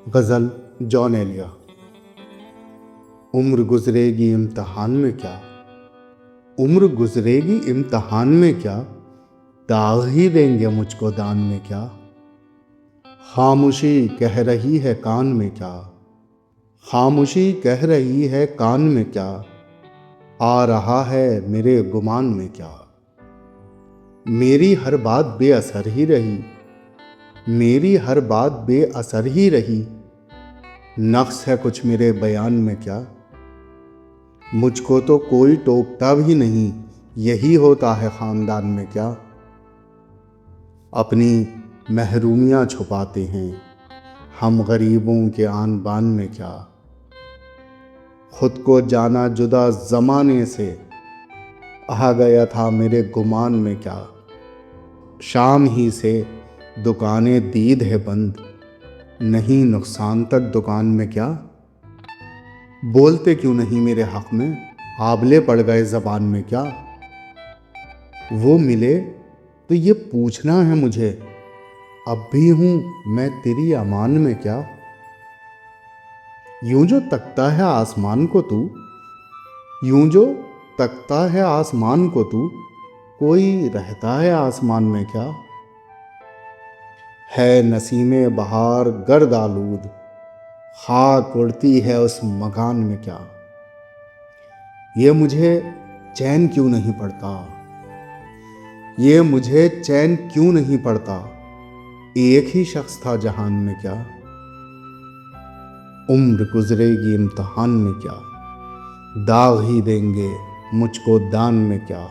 गज़ल John Elia. उम्र गुजरेगी इम्तिहान में क्या, उम्र गुजरेगी इम्तिहान में क्या, दाग ही देंगे मुझको दान में क्या। खामोशी कह रही है कान में क्या, खामोशी कह रही है कान में क्या, आ रहा है मेरे गुमान में क्या। मेरी हर बात बेअसर ही रही, मेरी हर बात बेअसर ही रही, नक्स है कुछ मेरे बयान में क्या। मुझको तो कोई टोकता भी नहीं, यही होता है ख़ानदान में क्या। अपनी महरूमियाँ छुपाते हैं हम गरीबों के आन बान में क्या। खुद को जाना जुदा ज़माने से, आ गया था मेरे गुमान में क्या। शाम ही से दुकानें दीद है बंद, नहीं नुकसान तक दुकान में क्या। बोलते क्यों नहीं मेरे हक़ में, आबले पड़ गए ज़बान में क्या। वो मिले तो ये पूछना है मुझे, अब भी हूँ मैं तेरी अमान में क्या। यूं जो तकता है आसमान को तू, यूं जो तकता है आसमान को तू, कोई रहता है आसमान में क्या। है नसीमे बहार गर्द आलूद, खाक उड़ती है उस मकान में क्या। ये मुझे चैन क्यों नहीं पड़ता, ये मुझे चैन क्यों नहीं पड़ता, एक ही शख्स था जहान में क्या। उम्र गुजरेगी इम्तिहान में क्या, दाग ही देंगे मुझको दान में क्या।